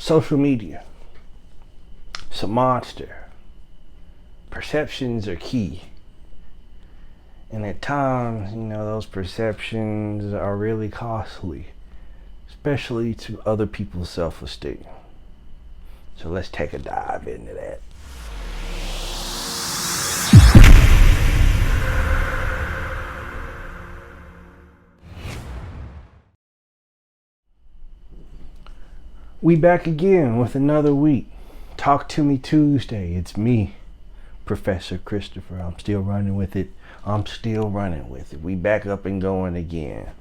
Social media, it's a monster. Perceptions are key. And at times, those perceptions are really costly, especially to other people's self-esteem. So let's take a dive into that. We back again with another week. Talk to me Tuesday. It's me, Professor Christopher. I'm still running with it. We back up and going again.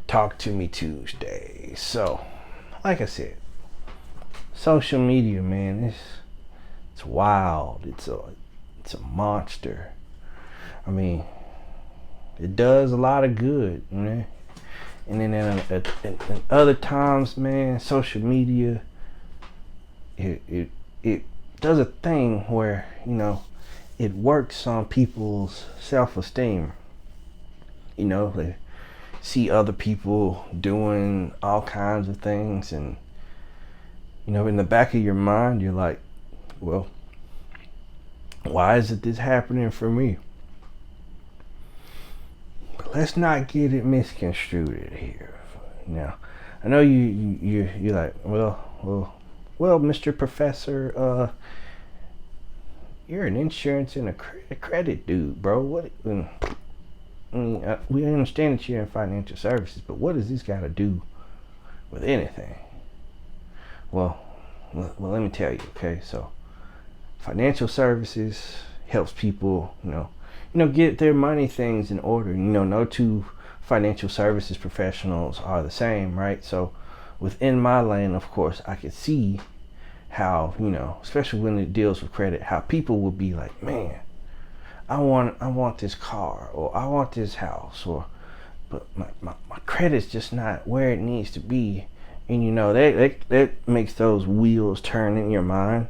Talk to me Tuesday. So, like I said, social media, man, it's wild. It's a monster. I mean, it does a lot of good, man. And then at other times, man, social media, it does a thing where, it works on people's self-esteem. They see other people doing all kinds of things, and, in the back of your mind, you're like, well, why isn't this happening for me? Let's not get it misconstrued here. Now, I know you're like, well, Mr. Professor, you're an insurance and a credit dude, bro. What? We understand that you're in financial services, but what does this got to do with anything? Well, let me tell you. Okay, so financial services helps people, get their money things in order. No two financial services professionals are the same, right? So within my lane, of course, I can see how, especially when it deals with credit, how people will be like, man, I want this car, or I want this house, but my credit's just not where it needs to be. And that makes those wheels turn in your mind.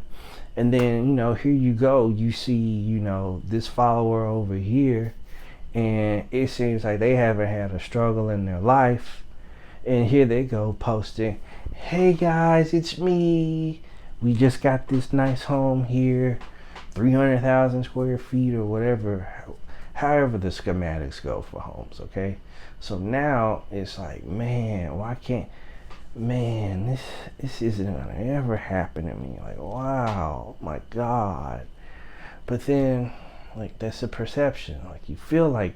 And then, here you go, you see, this follower over here, and it seems like they haven't had a struggle in their life. And here they go posting, hey guys, it's me. We just got this nice home here, 300,000 square feet or whatever, however the schematics go for homes, okay? So now it's like, man, this isn't gonna ever happen to me. Like, wow, my God. But then, like, that's a perception. Like, you feel like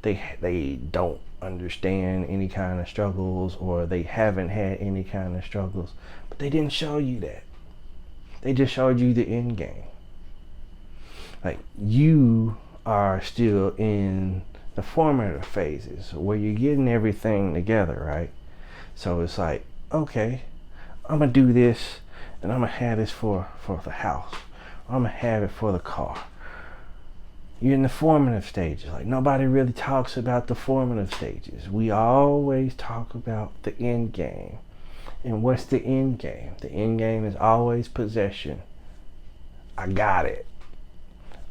they don't understand any kind of struggles, or they haven't had any kind of struggles, but they didn't show you that. They just showed you the end game. Like, you are still in the formative phases where you're getting everything together, right? So it's like, okay, I'm gonna do this, and I'm gonna have this for the house. I'm gonna have it for the car. You're in the formative stages. Like, nobody really talks about the formative stages. We always talk about the end game. And what's the end game? The end game is always possession. I got it.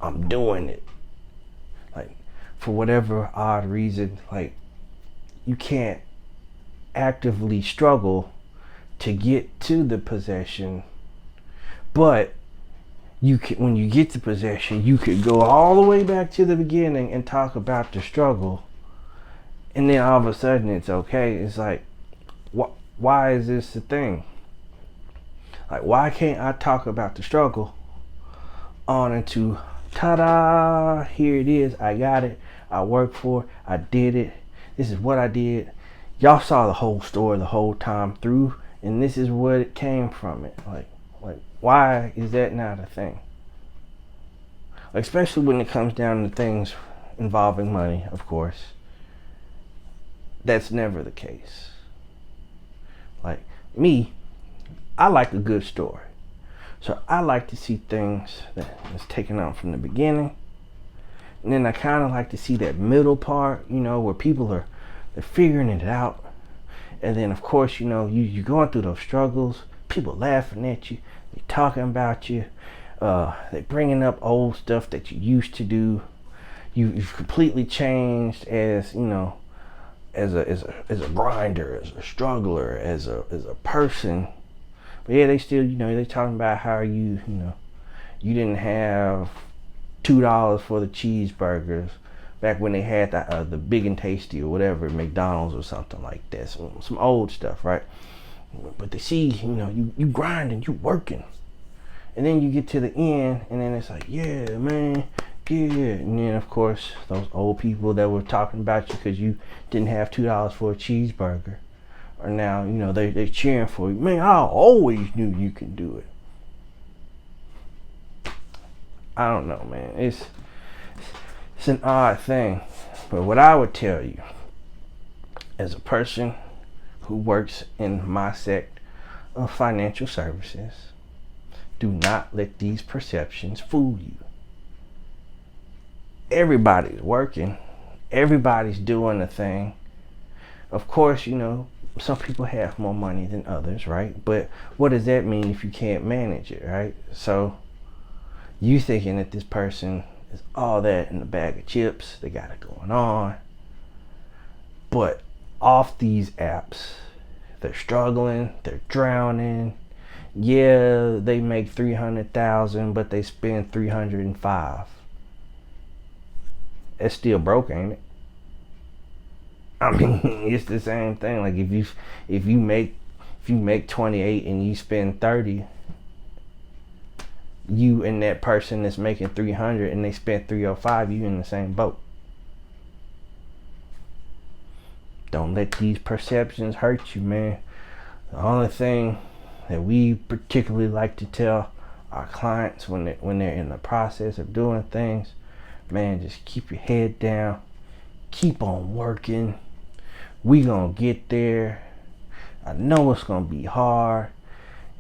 I'm doing it. Like, for whatever odd reason, like, you can't actively struggle to get to the possession, but you can, when you get to possession, you could go all the way back to the beginning and talk about the struggle, and then all of a sudden it's okay. It's like, why is this a thing? Like, why can't I talk about the struggle on into, ta-da, here it is, I got it, I worked for it, I did it, this is what I did. Y'all saw the whole story the whole time through, and this is what it came from it. Like, why is that not a thing? Like, especially when it comes down to things involving money, of course. That's never the case. Like, me, I like a good story. So I like to see things that's taken out from the beginning. And then I kind of like to see that middle part, where people they're figuring it out. And then, of course, you're going through those struggles. People laughing at you. They're talking about you. They're bringing up old stuff that you used to do. You've completely changed as, as a grinder, as a struggler, as a person. But yeah, they still, they talking about how you didn't have $2 for the cheeseburgers back when they had the Big and Tasty or whatever, McDonald's or something like that. Some old stuff, right? But they see, you grinding, you working. And then you get to the end, and then it's like, yeah, man, yeah. And then, of course, those old people that were talking about you because you didn't have $2 for a cheeseburger are now, they're cheering for you. Man, I always knew you can do it. I don't know, man. It's an odd thing. But what I would tell you, as a person who works in my sector of financial services, do not let these perceptions fool you. Everybody's working. Everybody's doing a thing. Of course, some people have more money than others, right? But what does that mean if you can't manage it, right? So you thinking that this person is all that in a bag of chips, they got it going on. But off these apps, they're struggling, they're drowning. Yeah, they make 300,000, but they spend 305. It's still broke, ain't it? I mean, it's the same thing. Like if you make 28 and you spend 30, you and that person that's making 300 and they spent 305, you in the same boat. Don't let these perceptions hurt you, man. The only thing that we particularly like to tell our clients when they're in the process of doing things, man, just keep your head down, keep on working. We gonna get there. I know it's gonna be hard,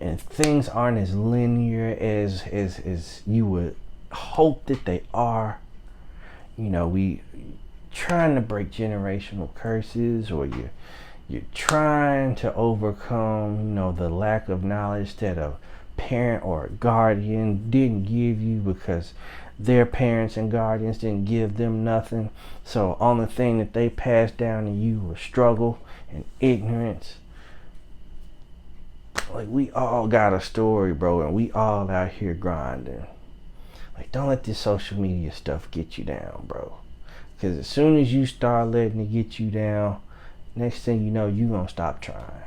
and things aren't as linear as you would hope that they are. We trying to break generational curses, or you're trying to overcome, the lack of knowledge that a parent or a guardian didn't give you because their parents and guardians didn't give them nothing. So only thing that they passed down to you was struggle and ignorance. Like, we all got a story, bro, and we all out here grinding. Like, don't let this social media stuff get you down, bro. Because as soon as you start letting it get you down, next thing you know, you're going to stop trying.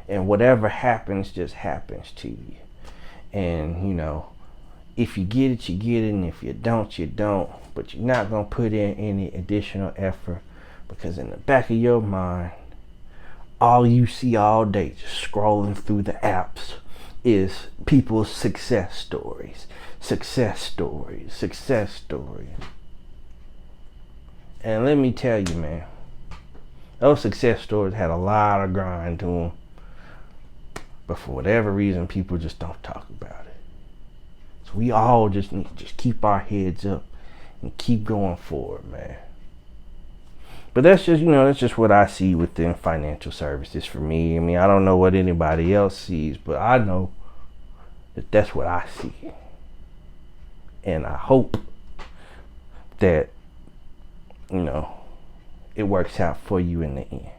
And whatever happens just happens to you. And, if you get it, you get it. And if you don't, you don't. But you're not going to put in any additional effort. Because in the back of your mind, all you see all day just scrolling through the apps is people's success stories. Success stories. Success stories. And let me tell you, man, those success stories had a lot of grind to them. But for whatever reason, people just don't talk about it. So we all just need to just keep our heads up and keep going forward, man. But that's just what I see within financial services for me. I mean, I don't know what anybody else sees, but I know that that's what I see. And I hope that, it works out for you in the end.